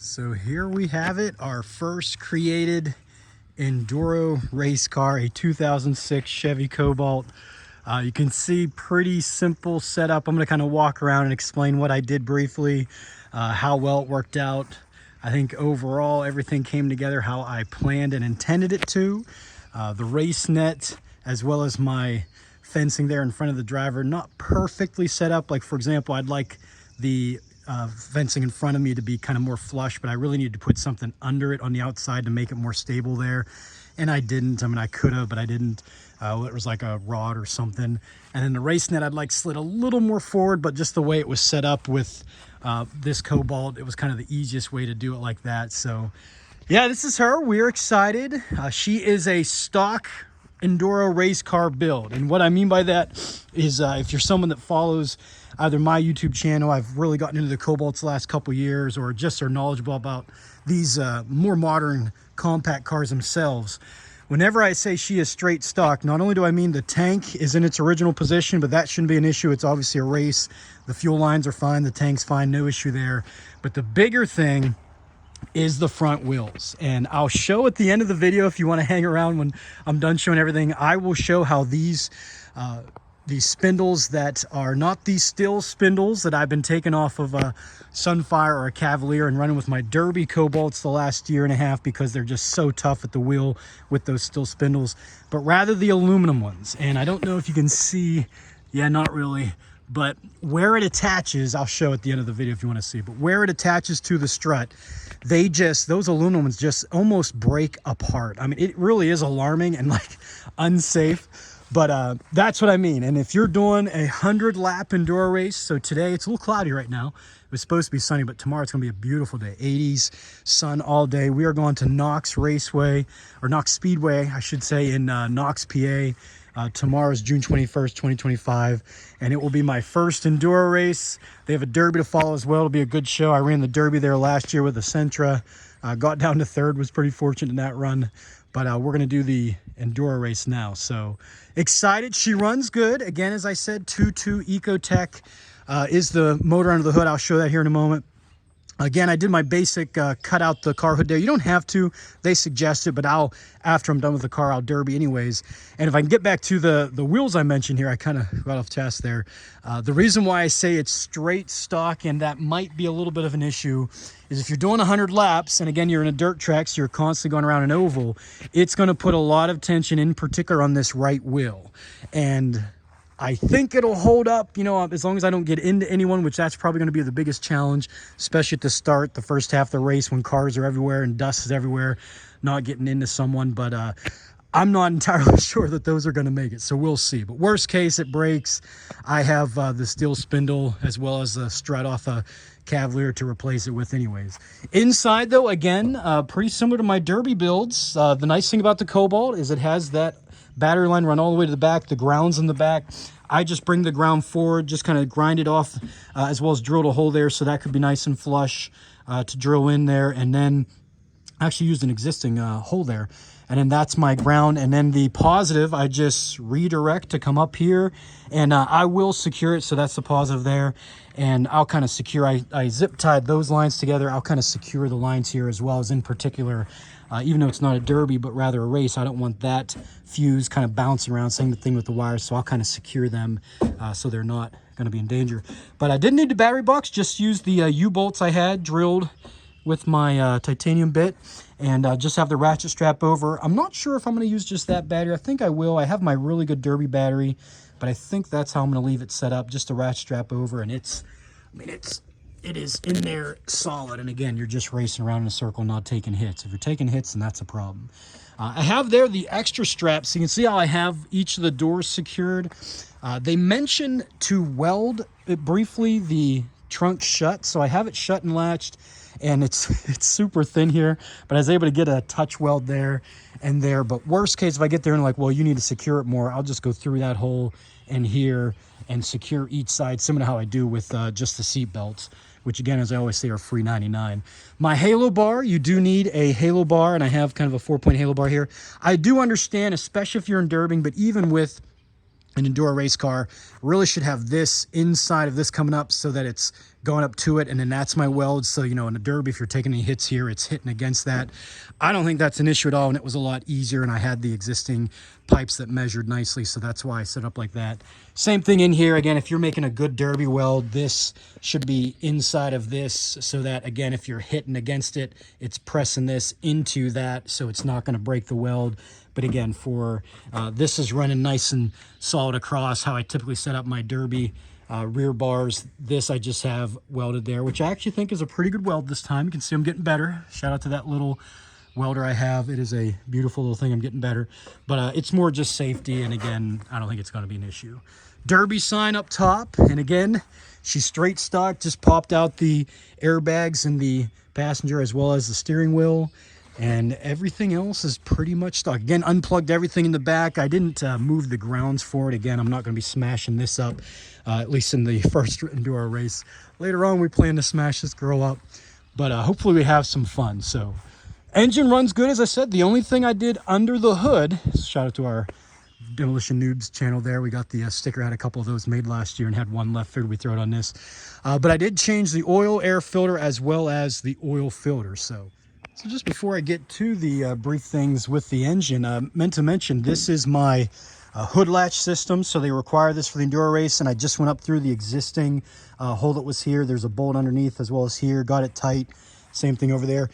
So here we have it, our first created Enduro race car, a 2006 Chevy Cobalt. You can see pretty simple setup. I'm going to kind of walk around and explain what I did briefly, how well it worked out. I think overall everything came together how I planned and intended it to. The race net, as well as my fencing there in front of the driver, not perfectly set up. Like, for example, I'd like the fencing in front of me to be kind of more flush, but I really needed to put something under it on the outside to make it more stable there. And I didn't. I mean, I could have, but I didn't. It was like a rod or something. And then the race net, I'd like slid a little more forward, but just the way it was set up with this Cobalt, it was kind of the easiest way to do it like that. So yeah, this is her. We're excited. She is a stock Enduro race car build. And what I mean by that is if you're someone that follows either my YouTube channel, I've really gotten into the Cobalts the last couple years, or just are knowledgeable about these more modern compact cars themselves. Whenever I say she is straight stock, not only do I mean the tank is in its original position, but that shouldn't be an issue. It's obviously a race. The fuel lines are fine. The tank's fine. No issue there. But the bigger thing is the front wheels, and I'll show at the end of the video. If you want to hang around when I'm done showing everything, I will show how these spindles that are not these steel spindles that I've been taking off of a Sunfire or a Cavalier and running with my Derby Cobalts the last year and a half, because they're just so tough at the wheel with those steel spindles, but rather the aluminum ones. And I don't know if you can see, yeah, not really, but where it attaches, I'll show at the end of the video if you want to see, but where it attaches to the strut, those aluminum ones just almost break apart. I mean, it really is alarming and like unsafe, but that's what I mean. And if you're doing a 100 lap Enduro race, so today it's a little cloudy right now. It was supposed to be sunny, but tomorrow it's going to be a beautiful day. 80s, sun all day. We are going to Knox Raceway, or Knox Speedway, I should say, in Knox, PA. Tomorrow is June 21st, 2025, and it will be my first Enduro race. They have a Derby to follow as well. It'll be a good show. I ran the Derby there last year with the Sentra. Got down to third, was pretty fortunate in that run. But we're going to do the Enduro race now. So excited. She runs good. Again, as I said, 2.2 EcoTech is the motor under the hood. I'll show that here in a moment. Again, I did my basic cut out the car hood there. You don't have to. They suggest it, but after I'm done with the car, I'll derby anyways. And if I can get back to the wheels I mentioned here, I kind of got off task there. The reason why I say it's straight stock, and that might be a little bit of an issue, is if you're doing 100 laps, and again, you're in a dirt track, so you're constantly going around an oval, it's going to put a lot of tension, in particular on this right wheel. And I think it'll hold up, you know, as long as I don't get into anyone, which that's probably going to be the biggest challenge, especially at the start, the first half of the race, when cars are everywhere and dust is everywhere, not getting into someone. But I'm not entirely sure that those are going to make it, so we'll see. But worst case, it breaks. I have the steel spindle as well as the strut off a Cavalier to replace it with anyways. Inside, though, again, pretty similar to my Derby builds. The nice thing about the Cobalt is it has that battery line run all the way to the back. The ground's in the back. I just bring the ground forward, just kind of grind it off, as well as drilled a hole there, so that could be nice and flush to drill in there. And then actually used an existing hole there. And then that's my ground. And then the positive, I just redirect to come up here, and I will secure it. So that's the positive there. And I'll kind of secure, I zip tied those lines together. I'll kind of secure the lines here as well, as in particular, even though it's not a derby, but rather a race, I don't want that fuse kind of bouncing around, same thing with the wires. So I'll kind of secure them so they're not going to be in danger. But I didn't need the battery box, just used the U-bolts I had drilled with my titanium bit, and just have the ratchet strap over. I'm not sure if I'm going to use just that battery. I think I will. I have my really good Derby battery, but I think that's how I'm going to leave it set up, just a ratchet strap over. And it is in there solid. And again, you're just racing around in a circle, not taking hits. If you're taking hits, then that's a problem. I have there the extra straps. So you can see how I have each of the doors secured. They mentioned to weld it briefly the trunk shut, so I have it shut and latched. And it's super thin here, but I was able to get a touch weld there and there. But worst case, if I get there and like, well, you need to secure it more, I'll just go through that hole and here and secure each side, similar to how I do with just the seat belts, which again, as I always say, are free 99. My halo bar, you do need a halo bar, and I have kind of a 4-point halo bar here. I do understand, especially if you're in Derby, but even with an Enduro race car, really should have this inside of this coming up so that it's going up to it, and then that's my weld. So, you know, in a derby, if you're taking any hits here, it's hitting against that. I don't think that's an issue at all, and it was a lot easier, and I had the existing pipes that measured nicely, so that's why I set up like that. Same thing in here. Again, if you're making a good derby weld, this should be inside of this, so that, again, if you're hitting against it, it's pressing this into that, so it's not going to break the weld. But again, for this is running nice and solid across how I typically set up my derby rear bars. This I just have welded there, which I actually think is a pretty good weld this time. You can see I'm getting better. Shout out to that little welder I have. It is a beautiful little thing. I'm getting better, but it's more just safety, and again, I don't think it's going to be an issue. Derby sign up top, and again, she's straight stock. Just popped out the airbags in the passenger as well as the steering wheel, and everything else is pretty much stock. Again, unplugged everything in the back. I didn't move the grounds for it. Again, I'm not going to be smashing this up, at least in the first Enduro race. Later on, we plan to smash this girl up, but hopefully we have some fun. So engine runs good, as I said. The only thing I did under the hood, shout out to our Demolition Noobs channel there. We got the sticker, had a couple of those made last year and had one left. Figured we throw it on this. But I did change the oil air filter as well as the oil filter. So just before I get to the brief things with the engine, meant to mention this is my hood latch system. So they require this for the Enduro race, and I just went up through the existing hole that was here. There's a bolt underneath as well as here. Got it tight. Same thing over there.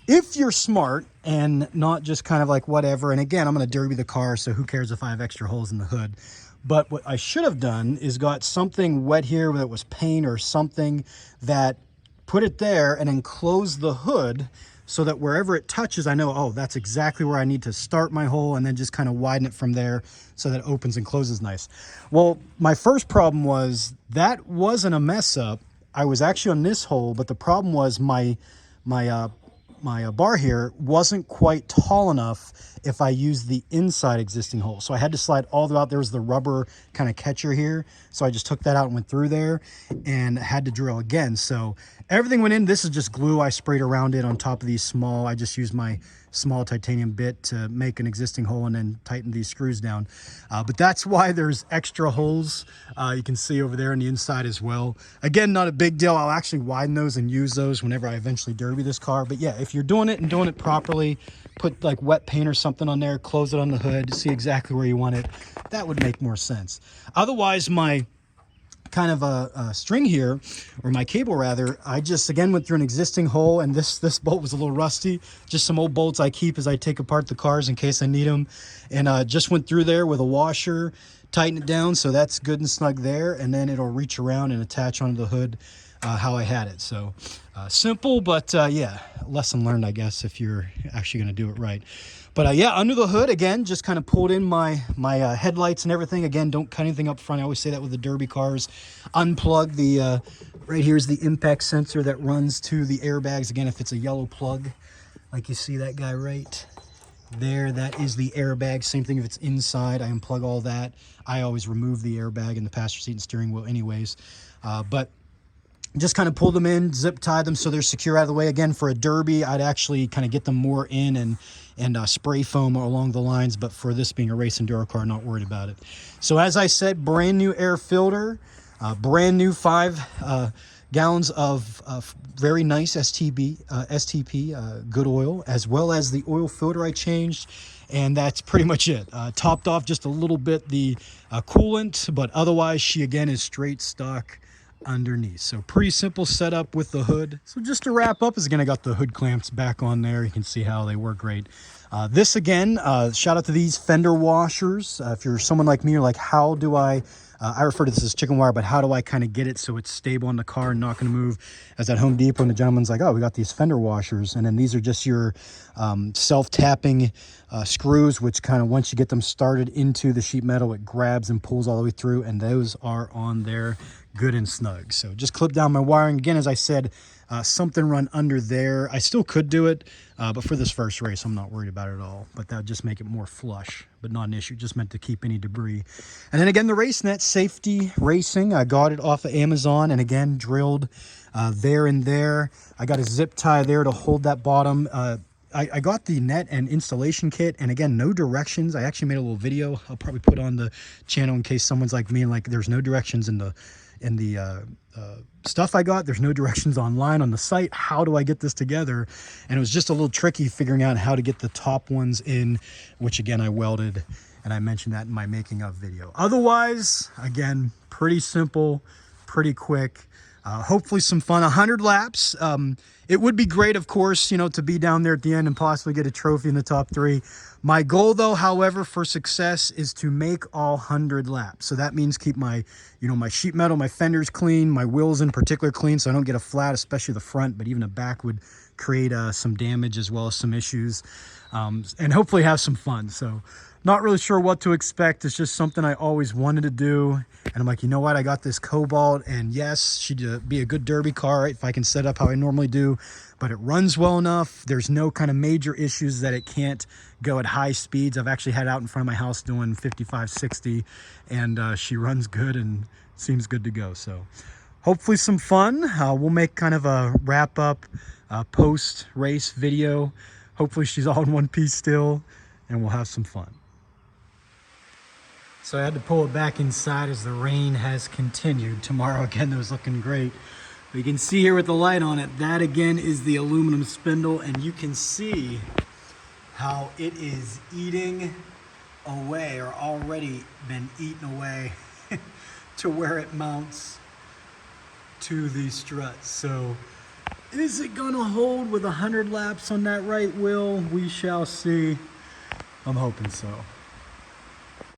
If you're smart and not just kind of like whatever, and again, I'm going to derby the car, so who cares if I have extra holes in the hood. But what I should have done is got something wet here that was paint or something, that put it there and then close the hood so that wherever it touches, I know, oh, that's exactly where I need to start my hole, and then just kind of widen it from there so that it opens and closes nice. Well, my first problem was that wasn't a mess up. I was actually on this hole, but the problem was my bar here wasn't quite tall enough if I used the inside existing hole. So I had to slide all the way out. There was the rubber kind of catcher here. So I just took that out and went through there and had to drill again. So everything went in. This is just glue. I sprayed around it on top of these small. I just used my small titanium bit to make an existing hole and then tighten these screws down. But that's why there's extra holes. You can see over there on the inside as well. Again, not a big deal. I'll actually widen those and use those whenever I eventually derby this car. But yeah, if you're doing it and doing it properly, put like wet paint or something on there, close it on the hood, see exactly where you want it. That would make more sense. Otherwise, my kind of a string here, or my cable rather, I just again went through an existing hole, and this bolt was a little rusty. Just some old bolts I keep as I take apart the cars in case I need them, and just went through there with a washer, tighten it down so that's good and snug there, and then it'll reach around and attach onto the hood how I had it. So simple, but yeah, lesson learned, I guess, if you're actually going to do it right. But yeah, under the hood, again, just kind of pulled in my headlights and everything. Again, don't cut anything up front. I always say that with the derby cars. Unplug the, right here's the impact sensor that runs to the airbags. Again, if it's a yellow plug, like you see that guy right there, that is the airbag. Same thing if it's inside, I unplug all that. I always remove the airbag in the passenger seat and steering wheel anyways. But just kind of pull them in, zip tie them so they're secure out of the way. Again, for a derby, I'd actually kind of get them more in and spray foam along the lines, but for this being a race enduro car, not worried about it. So as I said, brand new air filter, brand new 5 gallons of very nice STP good oil, as well as the oil filter I changed, and that's pretty much it. Topped off just a little bit the coolant, but otherwise she again is straight stock underneath. So pretty simple setup with the hood. So just to wrap up, is again, I got the hood clamps back on there. You can see how they work great. This again, shout out to these fender washers. If you're someone like me, you're like, how do I refer to this as chicken wire, but how do I kind of get it so it's stable in the car and not going to move? As at Home Depot, and the gentleman's like, oh, we got these fender washers, and then these are just your self-tapping screws, which kind of, once you get them started into the sheet metal, it grabs and pulls all the way through, and those are on there good and snug. So just clip down my wiring. Again, as I said, something run under there. I still could do it, but for this first race, I'm not worried about it at all. But that would just make it more flush, but not an issue. Just meant to keep any debris. And then again, the race net safety racing. I got it off of Amazon, and again, drilled there and there. I got a zip tie there to hold that bottom. I got the net and installation kit, and again, no directions. I actually made a little video I'll probably put on the channel in case someone's like me and like there's no directions in the stuff I got. There's no directions online on the site. How do I get this together? And it was just a little tricky figuring out how to get the top ones in, which again, I welded, and I mentioned that in my making of video. Otherwise, again, pretty simple, pretty quick. Hopefully some fun. 100 laps. It would be great, of course, you know, to be down there at the end and possibly get a trophy in the top 3. My goal, though, however, for success is to make all 100 laps. So that means keep my, you know, my sheet metal, my fenders clean, my wheels in particular clean, so I don't get a flat, especially the front, but even the back would create some damage as well as some issues, and hopefully have some fun. So not really sure what to expect. It's just something I always wanted to do. And I'm like, you know what? I got this Cobalt, and yes, she'd be a good derby car, right, if I can set up how I normally do, but it runs well enough. There's no kind of major issues that it can't go at high speeds. I've actually had it out in front of my house doing 55, 60, and she runs good and seems good to go. So hopefully some fun. We'll make kind of a wrap up post race video. Hopefully she's all in one piece still, and we'll have some fun. So I had to pull it back inside as the rain has continued. Tomorrow again, it was looking great. But you can see here with the light on it, that again is the aluminum spindle, and you can see how it is eating away, or already been eaten away to where it mounts to the struts. So is it gonna hold with 100 laps on that right wheel? We shall see. I'm hoping so.